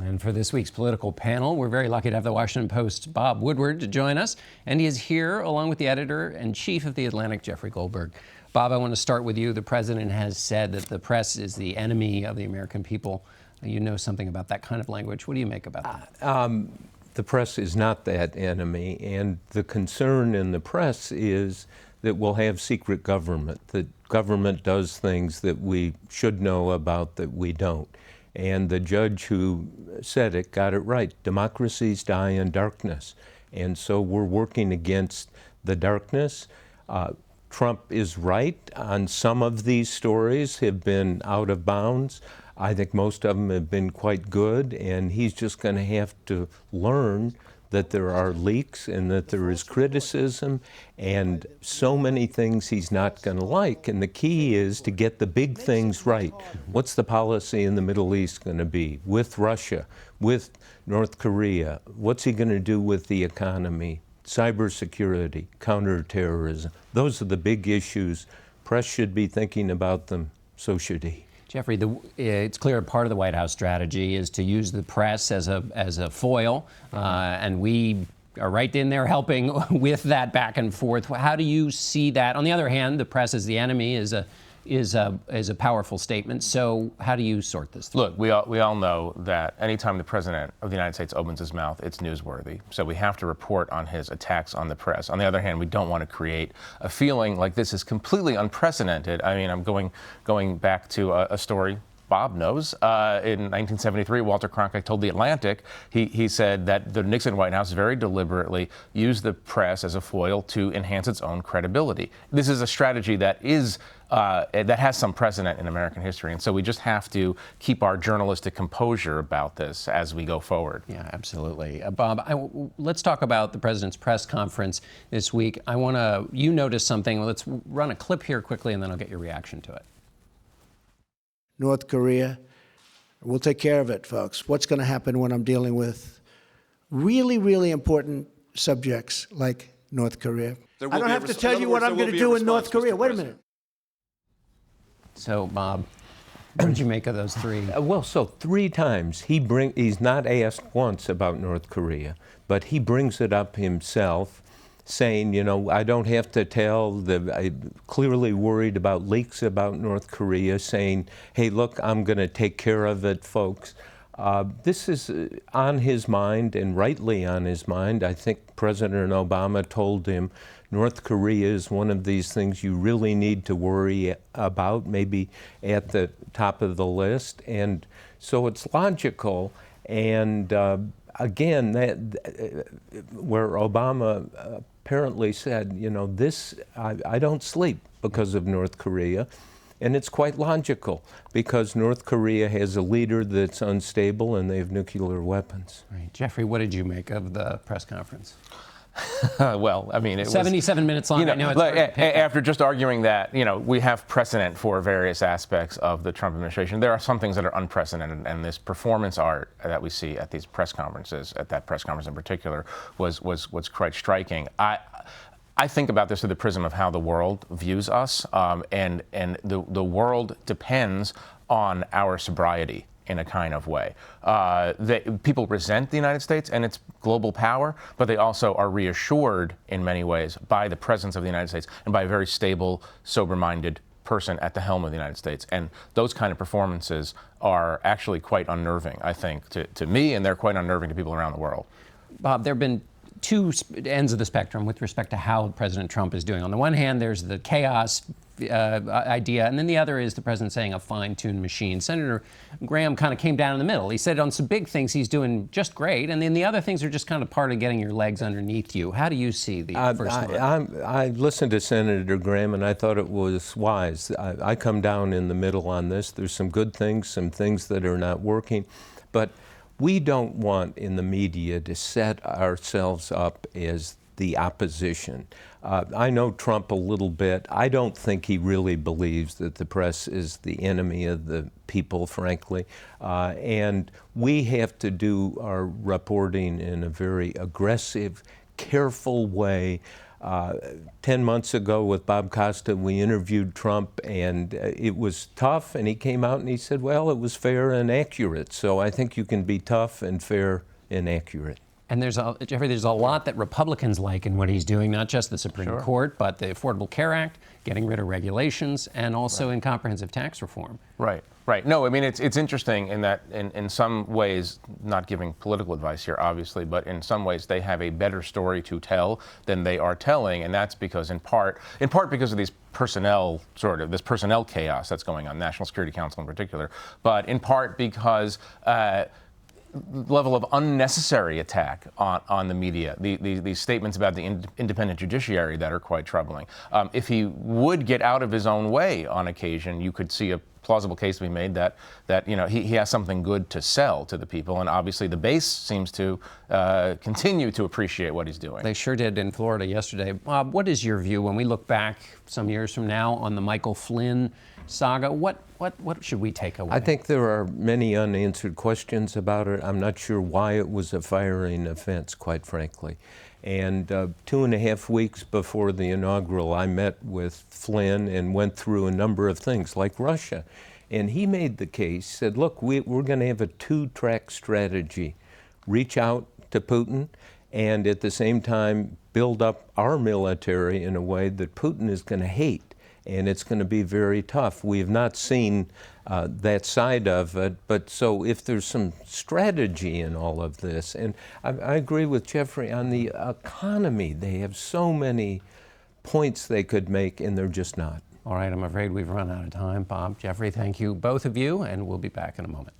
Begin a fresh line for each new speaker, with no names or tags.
And for this week's political panel, we're very lucky to have the Washington Post's Bob Woodward to join us. And he is here along with the editor-in-chief of the Atlantic, Jeffrey Goldberg. Bob, I want to start with you. The president has said that the press is the enemy of the American people. You know something about that kind of language. What do you make about that?
The press is not that enemy, and the concern in the press is that we'll have secret government, that government does things that we should know about that we don't. And the judge who said it got it right. Democracies die in darkness. And so we're working against the darkness. Trump is right on some of these stories have been out of bounds. I think most of them have been quite good, and he's just going to have to learn that there are leaks and that there is criticism and so many things he's not going to like. And the key is to get the big things right. What's the policy in the Middle East going to be with Russia, with North Korea? What's he going to do with the economy? Cybersecurity, counterterrorism. Those are the big issues. Press should be thinking about them, so should he.
Jeffrey, it's clear part of the White House strategy is to use the press as a foil, and we are right in there helping with that back and forth. How do you see that? On the other hand, the press as the enemy is a powerful statement. So how do you sort this through?
Look, we all know that anytime the president of the United States opens his mouth, it's newsworthy. So we have to report on his attacks on the press. On the other hand, we don't want to create a feeling like this is completely unprecedented. I mean, I'm going back to a story Bob knows. In 1973, Walter Cronkite told The Atlantic, he said that the Nixon White House very deliberately used the press as a foil to enhance its own credibility. This is a strategy that has some precedent in American history, and so we just have to keep our journalistic composure about this as we go forward.
Yeah, absolutely. Bob, let's talk about the president's press conference this week. You noticed something. Let's run a clip here quickly, and then I'll get your reaction to it.
North Korea, we'll take care of it, folks. What's going to happen when I'm dealing with really, really important subjects like North Korea? I don't have to tell you what I'm going to do in North Korea. Wait a minute.
So, Bob, what did you make of those three?
So 3 times he's not asked once about North Korea, but he brings it up himself, saying, I don't have to tell. I'm clearly worried about leaks about North Korea, saying, hey, look, I'm going to take care of it, folks. This is on his mind, and rightly on his mind. I think President Obama told him North Korea is one of these things you really need to worry about, maybe at the top of the list. And so it's logical. And again, where Obama apparently said, I don't sleep because of North Korea. And it's quite logical because North Korea has a leader that's unstable and they have nuclear weapons.
Right. Jeffrey, what did you make of the press conference?
Well, I mean, it
77 minutes long. I know it's
after just arguing that, we have precedent for various aspects of the Trump administration. There are some things that are unprecedented, and this performance art that we see at these press conferences, at that press conference in particular, was quite striking. I think about this through the prism of how the world views us, and the world depends on our sobriety in a kind of way. People resent the United States and its global power, but they also are reassured in many ways by the presence of the United States and by a very stable, sober-minded person at the helm of the United States. And those kind of performances are actually quite unnerving, I think, to me, and they're quite unnerving to people around the world.
Bob, there have been two ends of the spectrum with respect to how President Trump is doing. On the one hand, there's the chaos idea, and then the other is the president saying a fine-tuned machine. Senator Graham kind of came down in the middle. He said on some big things he's doing just great, and then the other things are just kind of part of getting your legs underneath you. How do you see the first one?
I listened to Senator Graham, and I thought it was wise. I come down in the middle on this. There's some good things, some things that are not working, but we don't want in the media to set ourselves up as the opposition. I know Trump a little bit. I don't think he really believes that the press is the enemy of the people, frankly. And we have to do our reporting in a very aggressive, careful way. 10 months ago with Bob Costa, we interviewed Trump, and it was tough, and he came out and he said, well, it was fair and accurate. So I think you can be tough and fair and accurate.
And Jeffrey, there's a lot that Republicans like in what he's doing, not just the Supreme Court, but the Affordable Care Act, getting rid of regulations, and also in comprehensive tax reform.
Right. No, I mean, it's interesting in that in some ways, not giving political advice here, obviously, but in some ways they have a better story to tell than they are telling, and that's because in part because of this personnel chaos that's going on, National Security Council in particular, but in part because level of unnecessary attack on the media, these statements about the independent judiciary that are quite troubling. If he would get out of his own way on occasion, you could see a plausible case to be made that he has something good to sell to the people, and obviously the base seems to continue to appreciate what he's doing.
They sure did in Florida yesterday. Bob, what is your view when we look back some years from now on the Michael Flynn saga? What should we take away?
I think there are many unanswered questions about it. I'm not sure why it was a firing offense, quite frankly. And 2.5 weeks before the inaugural, I met with Flynn and went through a number of things like Russia. And he made the case, said, look, we're going to have a two-track strategy. Reach out to Putin and at the same time build up our military in a way that Putin is going to hate. And it's going to be very tough. We have not seen that side of it, but so if there's some strategy in all of this, and I agree with Jeffrey on the economy, they have so many points they could make, and they're just not.
All right, I'm afraid we've run out of time. Bob, Jeffrey, thank you, both of you, and we'll be back in a moment.